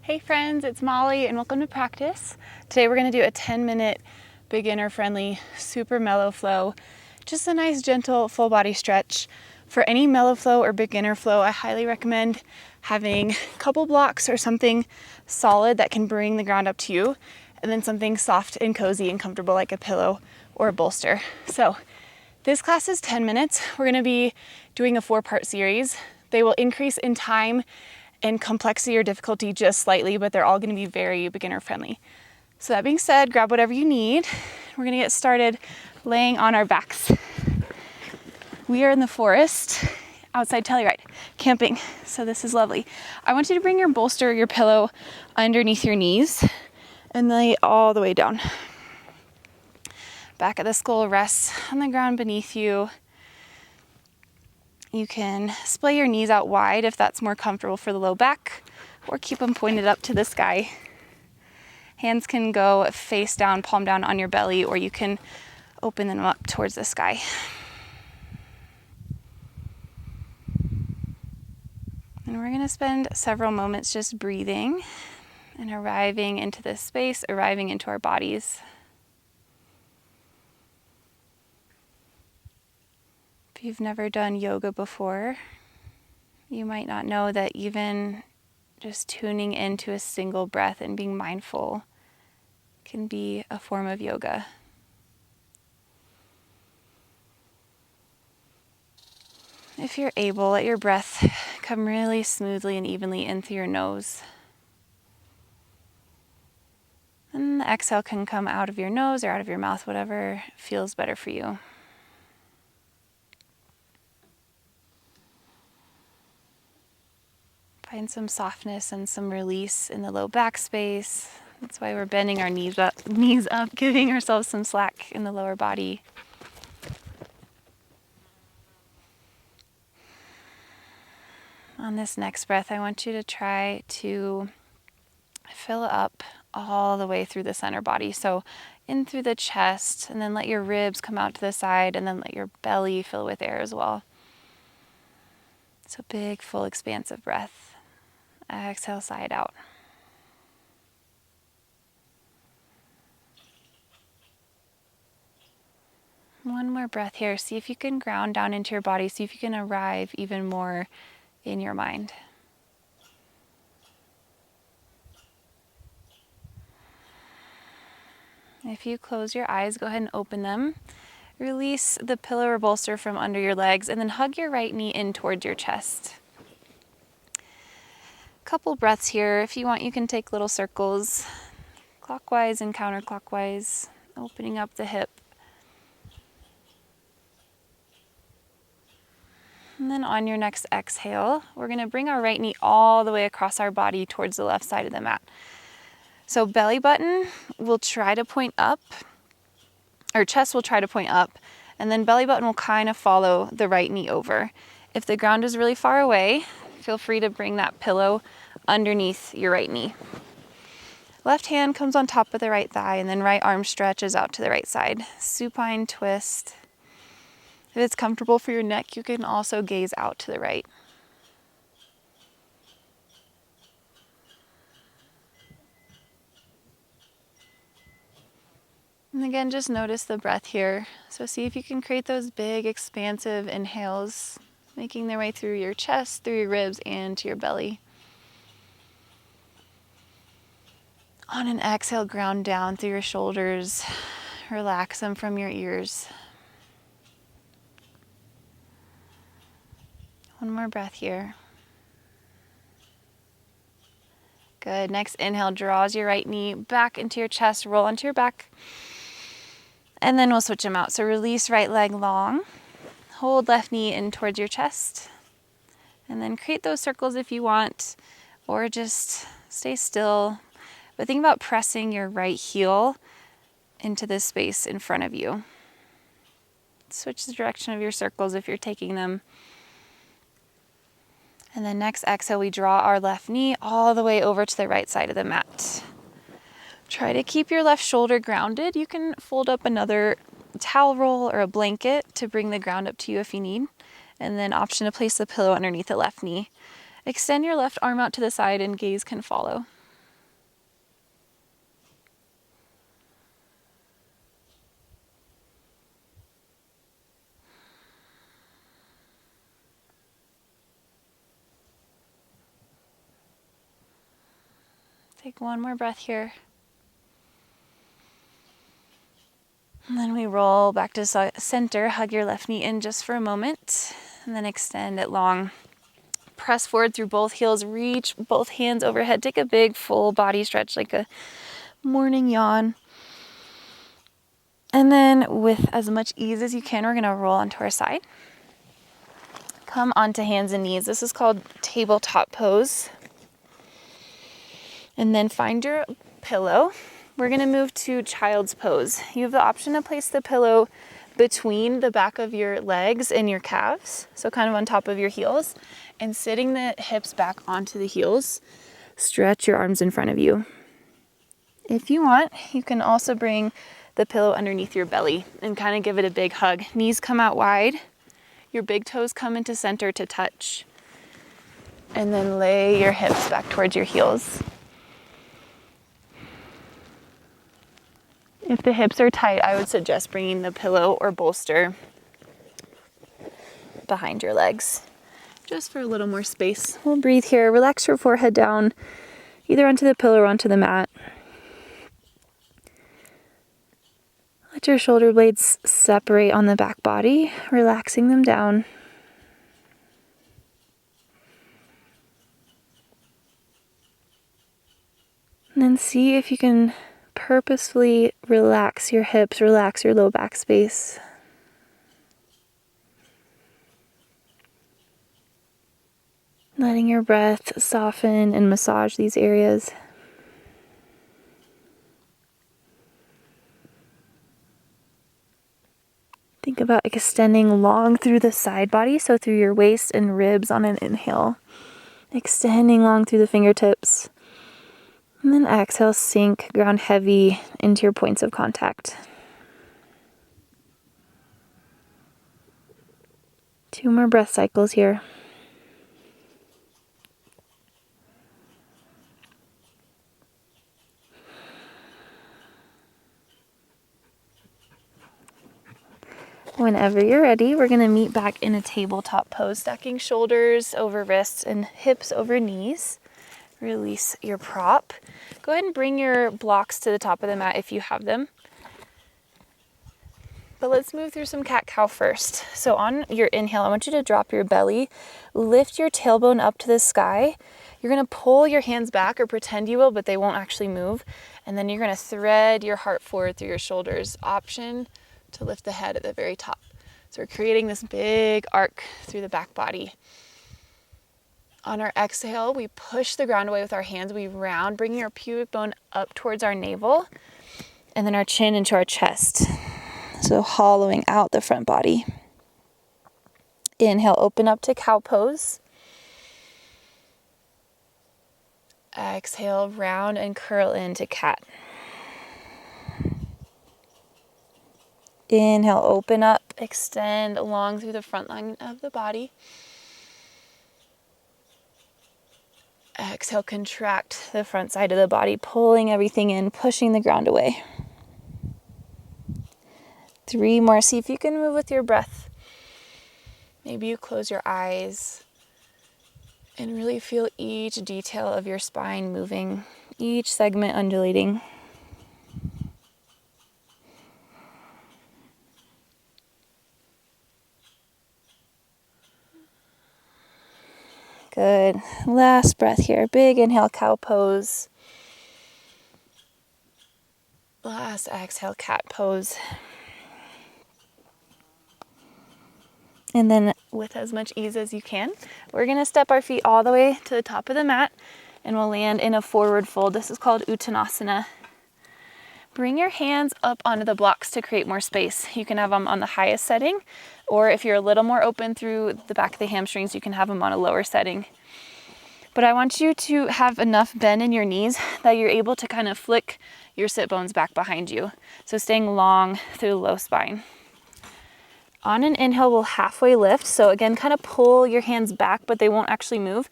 Hey friends, it's Molly and welcome to practice. Today we're going to do a 10-minute beginner friendly, super mellow flow. Just a nice gentle full body stretch. For any mellow flow or beginner flow, I highly recommend having a couple blocks or something solid that can bring the ground up to you, and then something soft and cozy and comfortable like a pillow or a bolster. So this class is 10 minutes. We're going to be doing a 4-part series. They will increase in time and complexity or difficulty just slightly, but they're all going to be very beginner friendly. So that being said, grab whatever you need. We're going to get started laying on our backs. We are in the forest outside Telluride camping, so this is lovely. I want you to bring your bolster, your pillow underneath your knees and lay all the way down. Back of the skull rests on the ground beneath you. You can splay your knees out wide if that's more comfortable for the low back, or keep them pointed up to the sky. Hands can go face down, palm down on your belly, or you can open them up towards the sky. And we're going to spend several moments just breathing and arriving into this space, arriving into our bodies. If you've never done yoga before, you might not know that even just tuning into a single breath and being mindful can be a form of yoga. If you're able, let your breath come really smoothly and evenly in through your nose. And the exhale can come out of your nose or out of your mouth, whatever feels better for you. Find some softness and some release in the low back space. That's why we're bending our knees up, giving ourselves some slack in the lower body. On this next breath, I want you to try to fill up all the way through the center body. So in through the chest, and then let your ribs come out to the side, and then let your belly fill with air as well. So big, full, expansive breath. Exhale, sigh it out. One more breath here. See if you can ground down into your body. See if you can arrive even more in your mind. If you close your eyes, go ahead and open them. Release the pillow or bolster from under your legs, and then hug your right knee in towards your chest. Couple breaths here. If you want, you can take little circles, clockwise and counterclockwise, opening up the hip. And then on your next exhale, we're going to bring our right knee all the way across our body towards the left side of the mat. So belly button will try to point up, or chest will try to point up, and then belly button will kind of follow the right knee over. If the ground is really far away, feel free to bring that pillow underneath your right knee. Left hand comes on top of the right thigh, and then right arm stretches out to the right side. Supine twist. If it's comfortable for your neck, you can also gaze out to the right. And again, just notice the breath here. So see if you can create those big, expansive inhales, making their way through your chest, through your ribs, and to your belly. On an exhale, ground down through your shoulders. Relax them from your ears. One more breath here. Good. Next inhale draws your right knee back into your chest, roll onto your back. And then we'll switch them out. So release right leg long. Hold left knee in towards your chest. And then create those circles if you want, or just stay still. But think about pressing your right heel into this space in front of you. Switch the direction of your circles if you're taking them. And then next exhale, we draw our left knee all the way over to the right side of the mat. Try to keep your left shoulder grounded. You can fold up another towel roll or a blanket to bring the ground up to you if you need. And then option to place the pillow underneath the left knee. Extend your left arm out to the side and gaze can follow. Take one more breath here. And then we roll back to center. Hug your left knee in just for a moment. And then extend it long. Press forward through both heels. Reach both hands overhead. Take a big full body stretch like a morning yawn. And then with as much ease as you can, we're going to roll onto our side. Come onto hands and knees. This is called tabletop pose. And then find your pillow. We're going to move to child's pose. You have the option to place the pillow between the back of your legs and your calves, so kind of on top of your heels, and sitting the hips back onto the heels. Stretch your arms in front of you. If you want, you can also bring the pillow underneath your belly and kind of give it a big hug. Knees come out wide. Your big toes come into center to touch. And then lay your hips back towards your heels. If the hips are tight, I would suggest bringing the pillow or bolster behind your legs, just for a little more space. We'll breathe here. Relax your forehead down, either onto the pillow or onto the mat. Let your shoulder blades separate on the back body, relaxing them down. And then see if you can purposefully relax your hips, relax your low back space. Letting your breath soften and massage these areas. Think about extending long through the side body, so through your waist and ribs on an inhale. Extending long through the fingertips. And then exhale, sink, ground heavy into your points of contact. 2 more breath cycles here. Whenever you're ready, we're going to meet back in a tabletop pose, stacking shoulders over wrists and hips over knees. Release your prop. Go ahead and bring your blocks to the top of the mat if you have them. But let's move through some cat-cow first. So on your inhale, I want you to drop your belly, lift your tailbone up to the sky. You're going to pull your hands back, or pretend you will, but they won't actually move. And then you're going to thread your heart forward through your shoulders. Option to lift the head at the very top. So we're creating this big arc through the back body. On our exhale, we push the ground away with our hands. We round, bringing our pubic bone up towards our navel, and then our chin into our chest. So hollowing out the front body. Inhale, open up to cow pose. Exhale, round and curl into cat. Inhale, open up, extend along through the front line of the body. Exhale, contract the front side of the body, pulling everything in, pushing the ground away. 3 more. See if you can move with your breath. Maybe you close your eyes and really feel each detail of your spine moving, each segment undulating. Good. Last breath here. Big inhale, cow pose. Last exhale, cat pose. And then with as much ease as you can, we're going to step our feet all the way to the top of the mat, and we'll land in a forward fold. This is called Uttanasana. Bring your hands up onto the blocks to create more space. You can have them on the highest setting, or if you're a little more open through the back of the hamstrings, you can have them on a lower setting. But I want you to have enough bend in your knees that you're able to kind of flick your sit bones back behind you. So staying long through the low spine. On an inhale, we'll halfway lift. So again, kind of pull your hands back, but they won't actually move.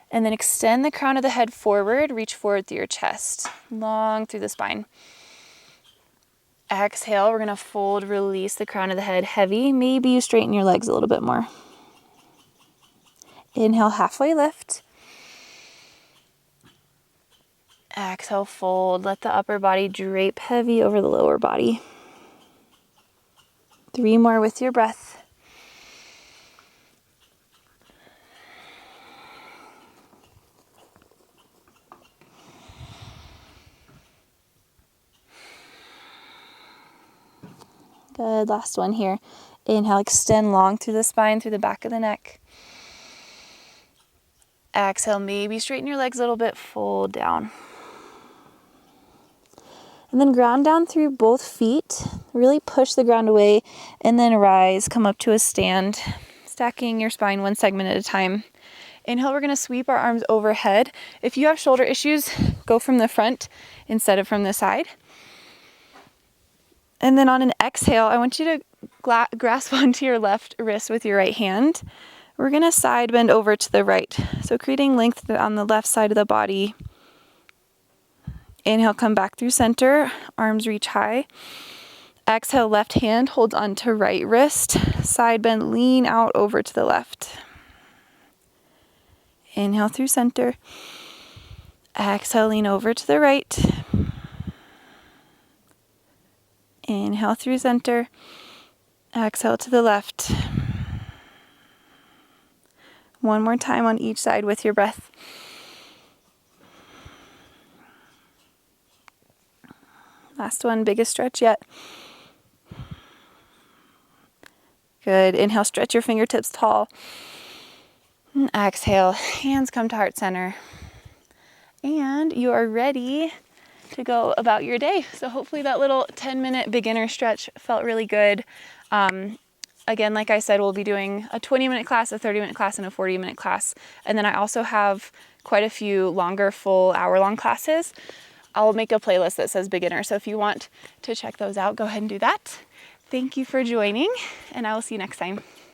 And then extend the crown of the head forward, reach forward through your chest, long through the spine. Exhale, we're gonna fold, release the crown of the head heavy. Maybe you straighten your legs a little bit more. Inhale, halfway lift. Exhale, fold. Let the upper body drape heavy over the lower body. 3 more with your breath. Good, last one here. Inhale, extend long through the spine, through the back of the neck. Exhale, maybe straighten your legs a little bit, fold down. And then ground down through both feet. Really push the ground away and then rise, come up to a stand, stacking your spine one segment at a time. Inhale, we're gonna sweep our arms overhead. If you have shoulder issues, go from the front instead of from the side. And then on an exhale, I want you to grasp onto your left wrist with your right hand. We're gonna side bend over to the right. So creating length on the left side of the body. Inhale, come back through center, arms reach high. Exhale, left hand holds onto right wrist. Side bend, lean out over to the left. Inhale through center. Exhale, lean over to the right. Inhale through center. Exhale to the left. One more time on each side with your breath. Last one, biggest stretch yet. Good. Inhale, stretch your fingertips tall. And exhale, hands come to heart center. And you are ready to go about your day. So hopefully that little 10-minute beginner stretch felt really good. Again, like I said, we'll be doing a 20-minute class, a 30-minute class, and a 40-minute class. And then I also have quite a few longer, full hour-long classes. I'll make a playlist that says beginner. So if you want to check those out, go ahead and do that. Thank you for joining, and I will see you next time.